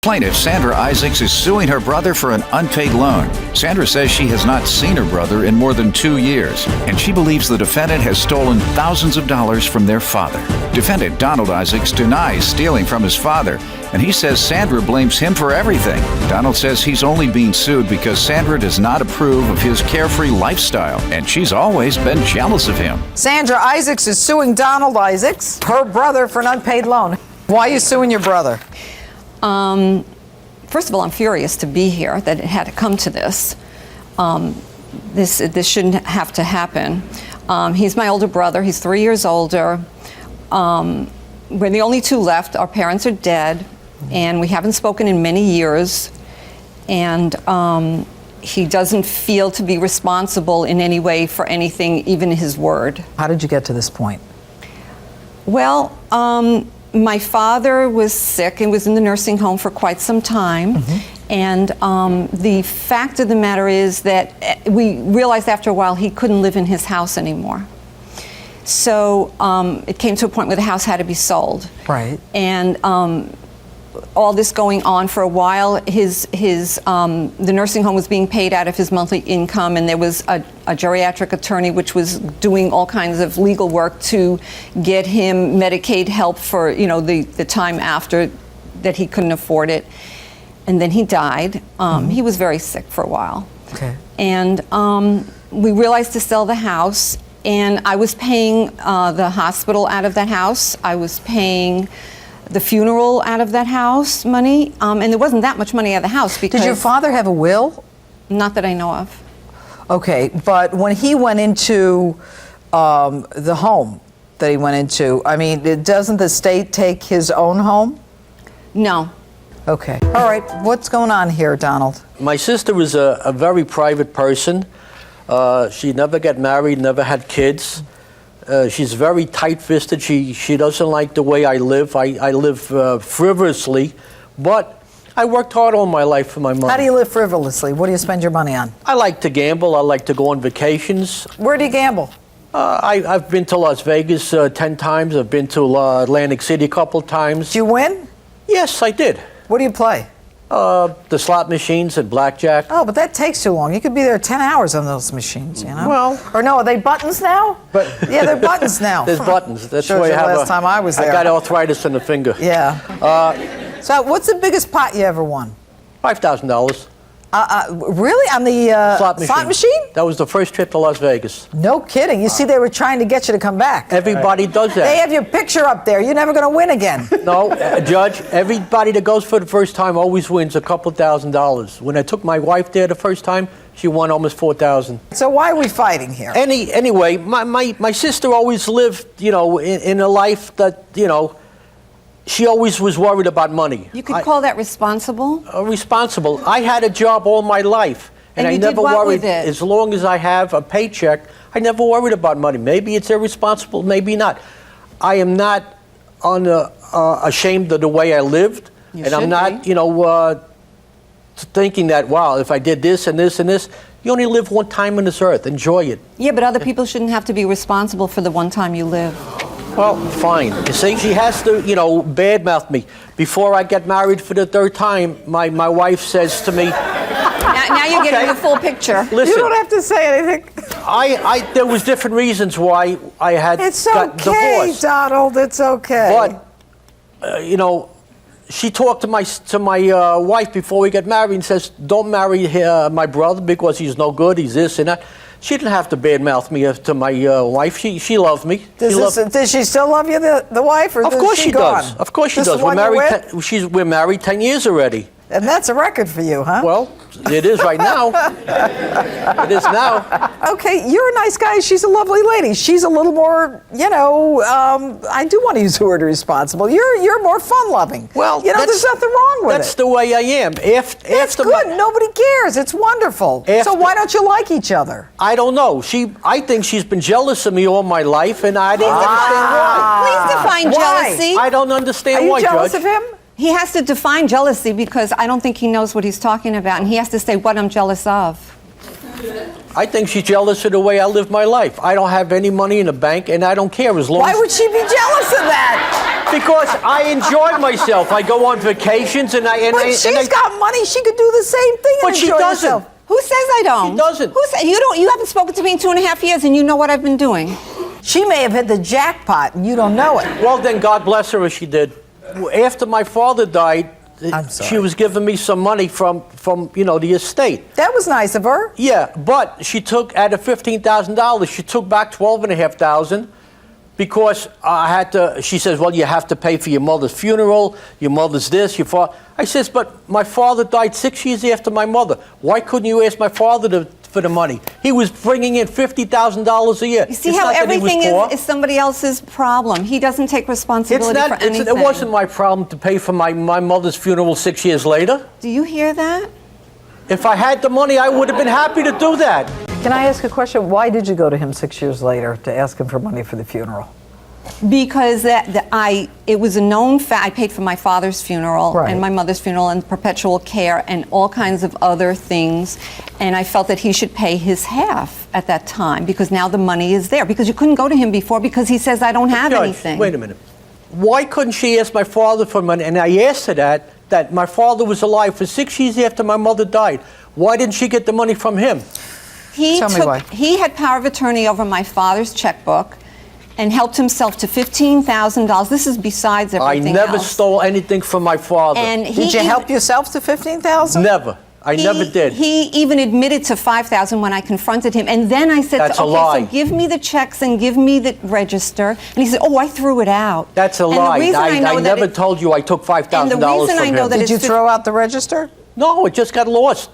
Plaintiff Sandra Isaacs is suing her brother for an unpaid loan. Sandra says she has not seen her brother in more than 2 years, and she believes the defendant has stolen thousands of dollars from their father. Defendant Donald Isaacs denies stealing from his father, and he says Sandra blames him for everything. Donald says he's only being sued because Sandra does not approve of his carefree lifestyle, and she's always been jealous of him. Sandra Isaacs is suing Donald Isaacs, her brother, for an unpaid loan. Why are you suing your brother? First of all, I'm furious to be here, that it had to come to this. This shouldn't have to happen. He's my older brother. He's 3 years older. We're the only two left. Our parents are dead, and we haven't spoken in many years. And he doesn't feel to be responsible in any way for anything, even his word. How did you get to this point? Well, my father was sick and was in the nursing home for quite some time. And the fact of the matter is that we realized after a while he couldn't live in his house anymore. So it came to a point where the house had to be sold. Right. And all this going on for a while, the nursing home was being paid out of his monthly income, and there was a geriatric attorney which was doing all kinds of legal work to get him Medicaid help for the time after that he couldn't afford it. And then he died. He was very sick for a while. Okay. And we realized to sell the house, and I was paying the hospital out of that house. I was paying the funeral out of that house money, and there wasn't that much money out of the house because... Did your father have a will? Not that I know of. Okay, but when he went into the home that he went into, I mean, doesn't the state take his own home? No. Okay. All right, what's going on here, Donald? My sister was a very private person. She never got married, never had kids. She's very tight-fisted. She doesn't like the way I live. I live frivolously, but I worked hard all my life for my money. How do you live frivolously? What do you spend your money on? I like to gamble. I like to go on vacations. Where do you gamble? I've been to Las Vegas 10 times. I've been to Atlantic City a couple times. Did you win? Yes, I did. What do you play? The slot machines and blackjack. Oh, but that takes too long. You could be there 10 hours on those machines, you know? Well... Or no, are they buttons now? But yeah, they're buttons now. There's buttons. That's Shows why you I have last time I was there. I got arthritis in the finger. Yeah. So what's the biggest pot you ever won? $5,000. Really? On the slot machine? That was the first trip to Las Vegas. No kidding. You see, they were trying to get you to come back. Everybody does that. They have your picture up there. You're never going to win again. No, Judge, everybody that goes for the first time always wins a couple $1,000s. When I took my wife there the first time, she won almost $4,000. So why are we fighting here? Anyway, my sister always lived, in a life that, she always was worried about money. You could call that responsible? Responsible. I had a job all my life, and I never worried. As long as I have a paycheck, I never worried about money. Maybe it's irresponsible, maybe not. I am not ashamed of the way I lived, and I'm not, thinking that, wow, if I did this and this and this. You only live one time on this earth. Enjoy it. Yeah, but other people shouldn't have to be responsible for the one time you live. Well, fine. You see, she has to, badmouth me. Before I get married for the third time, my wife says to me... Now you're getting the full picture. Listen, you don't have to say anything. There was different reasons why I had got divorced. It's okay, Donald. It's okay. But, she talked to my wife before we got married and says, don't marry my brother because he's no good, he's this and that. She didn't have to badmouth me to my wife. She loved me. Does she still love you, the wife, or of course she does. Of course she does. We're married 10 years already. And that's a record for you, huh? Well, it is right now. It is now. Okay, you're a nice guy. She's a lovely lady. She's a little more, I do want to use the word responsible. You're more fun-loving. Well, there's nothing wrong with it. That's the way I am. That's good. Nobody cares. It's wonderful. So why don't you like each other? I don't know. I think she's been jealous of me all my life, and I don't understand why. Please define jealousy. I don't understand why, Judge. Are you jealous of him? He has to define jealousy because I don't think he knows what he's talking about, and he has to say what I'm jealous of. I think she's jealous of the way I live my life. I don't have any money in the bank, and I don't care as long as... Why would she be jealous of that? Because I enjoy myself. I go on vacations and I... But she's got money. She could do the same thing and But she enjoy doesn't. herself. Who says I don't? She doesn't. Who say, you haven't spoken to me in 2.5 years, and you know what I've been doing. She may have hit the jackpot and you don't know it. Well, then God bless her if she did. After my father died, I'm sorry. she was giving me some money from the estate. That was nice of her. Yeah, but she took, out of $15,000, she took back $12,500 because I had to, she says, well, you have to pay for your mother's funeral, your mother's this, your father. I says, but my father died 6 years after my mother. Why couldn't you ask my father for the money? He was bringing in $50,000 a year. You see how everything is somebody else's problem. He doesn't take responsibility for anything. It wasn't my problem to pay for my mother's funeral 6 years later. Do you hear that? If I had the money, I would have been happy to do that. Can I ask a question? Why did you go to him 6 years later to ask him for money for the funeral? Because it was a known fact. I paid for my father's funeral and my mother's funeral and perpetual care and all kinds of other things. And I felt that he should pay his half at that time because now the money is there. Because you couldn't go to him before because he says, I don't have Judge, anything. Wait a minute. Why couldn't she ask my father for money? And I asked her that my father was alive for 6 years after my mother died. Why didn't she get the money from him? He had power of attorney over my father's checkbook and helped himself to $15,000. This is besides everything else. I never stole anything from my father. And did you help yourself to $15,000? Never. I never did. He even admitted to $5,000 when I confronted him. And then I said, That's a lie. So give me the checks and give me the register. And he said, oh, I threw it out. That's a lie. I never told you I took $5,000 from him. Did you throw out the register? No, it just got lost.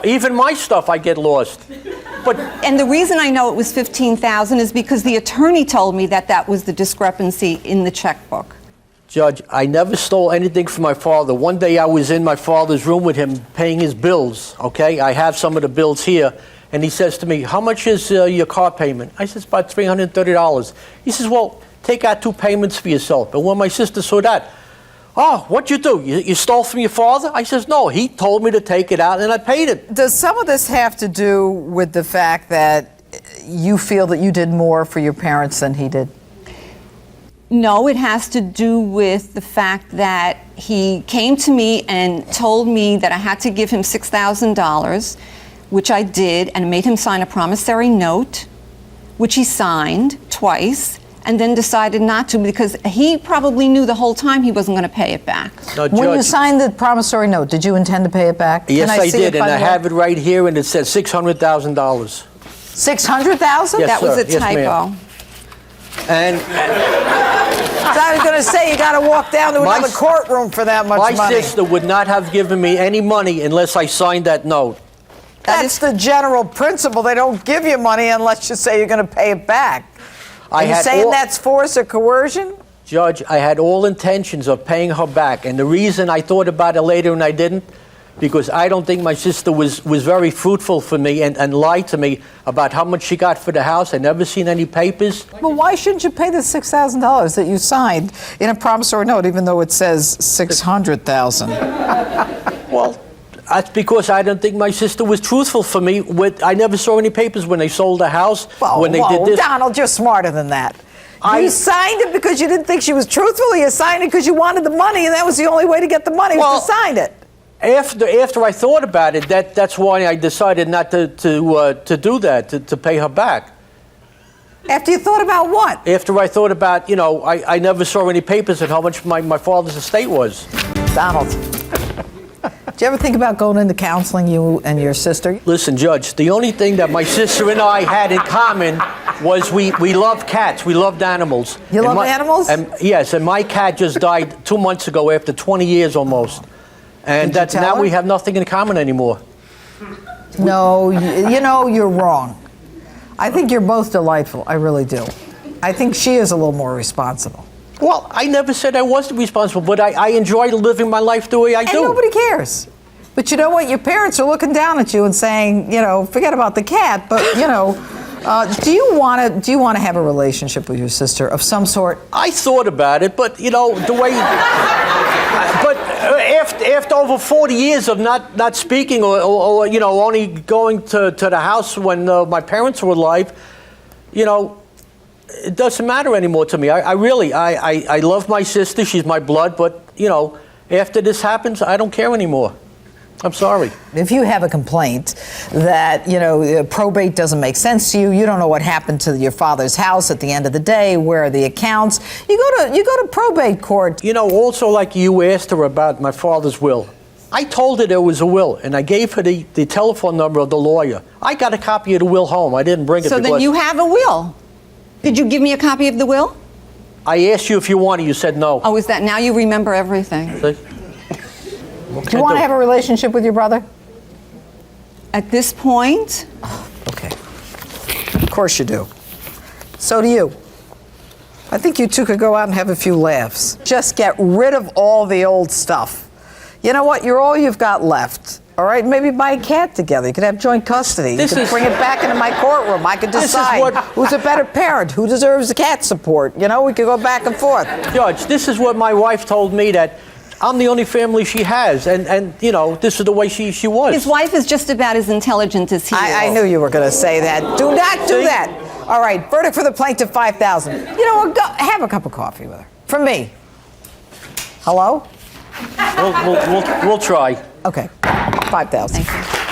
Even my stuff, I get lost. And the reason I know it was $15,000 is because the attorney told me that was the discrepancy in the checkbook. Judge, I never stole anything from my father. One day I was in my father's room with him paying his bills, okay? I have some of the bills here. And he says to me, how much is your car payment? I says, about $330. He says, well, take out 2 payments for yourself. And when my sister saw that, oh, what'd you do? You stole from your father? I says, no, he told me to take it out and I paid it. Does some of this have to do with the fact that you feel that you did more for your parents than he did? No, it has to do with the fact that he came to me and told me that I had to give him $6,000, which I did, and made him sign a promissory note, which he signed twice, and then decided not to because he probably knew the whole time he wasn't going to pay it back. No, when you signed the promissory note, did you intend to pay it back? Yes, I did, and I have it right here, and it says $600,000. $600,000? Yes, that was a Yes, typo. ma'am. And I was going to say you got to walk down to another courtroom for that much money. My sister would not have given me any money unless I signed that note. That's the general principle. They don't give you money unless you say you're going to pay it back. Are you saying that's force or coercion? Judge, I had all intentions of paying her back, and the reason I thought about it later and I didn't, because I don't think my sister was very fruitful for me and lied to me about how much she got for the house. I never seen any papers. Well, why shouldn't you pay the $6,000 that you signed in a promissory note, even though it says $600,000? Well, that's because I don't think my sister was truthful for me. I never saw any papers when they sold the house, when they did this. Donald, you're smarter than that. You signed it because you didn't think she was truthful, or you signed it because you wanted the money, and that was the only way to get the money, was to sign it. After I thought about it, that's why I decided not to do that, to pay her back. After you thought about what? After I thought about, I never saw any papers on how much my father's estate was. Donald, did you ever think about going into counseling, you and your sister? Listen, Judge, the only thing that my sister and I had in common was we loved cats. We loved animals. You love animals? Yes, and my cat just died 2 months ago after 20 years almost. And now we have nothing in common anymore. No, you're wrong. I think you're both delightful. I really do. I think she is a little more responsible. Well, I never said I wasn't responsible, but I enjoy living my life the way I do. And nobody cares. But you know what? Your parents are looking down at you and saying, forget about the cat, but, do you want to have a relationship with your sister of some sort? I thought about it, but, the way... But after over 40 years of not speaking or only going to the house when my parents were alive, it doesn't matter anymore to me. I really love my sister. She's my blood. But, you know, after this happens, I don't care anymore. I'm sorry. If you have a complaint that, you know, probate doesn't make sense to you, you don't know what happened to your father's house at the end of the day, where are the accounts, you go to probate court. You know, also like you asked her about my father's will. I told her there was a will, and I gave her the telephone number of the lawyer. I got a copy of the will home. I didn't bring it. So then you have a will. Did you give me a copy of the will? I asked you if you wanted. You said no. Oh, is that now you remember everything? See? Do you want to have a relationship with your brother? At this point? Okay. Of course you do. So do you. I think you two could go out and have a few laughs. Just get rid of all the old stuff. You know what? You're all you've got left. All right? Maybe buy a cat together. You could have joint custody. You could bring it back into my courtroom. I could decide who's a better parent, who deserves the cat support. You know, we could go back and forth. Judge, this is what my wife told me, that I'm the only family she has, and you know, this is the way she was. His wife is just about as intelligent as he is. I knew you were going to say that. Do not do that. All right, verdict for the plaintiff, $5,000. You know what, have a cup of coffee with her. From me. Hello? We'll try. Okay, $5,000. Thank you.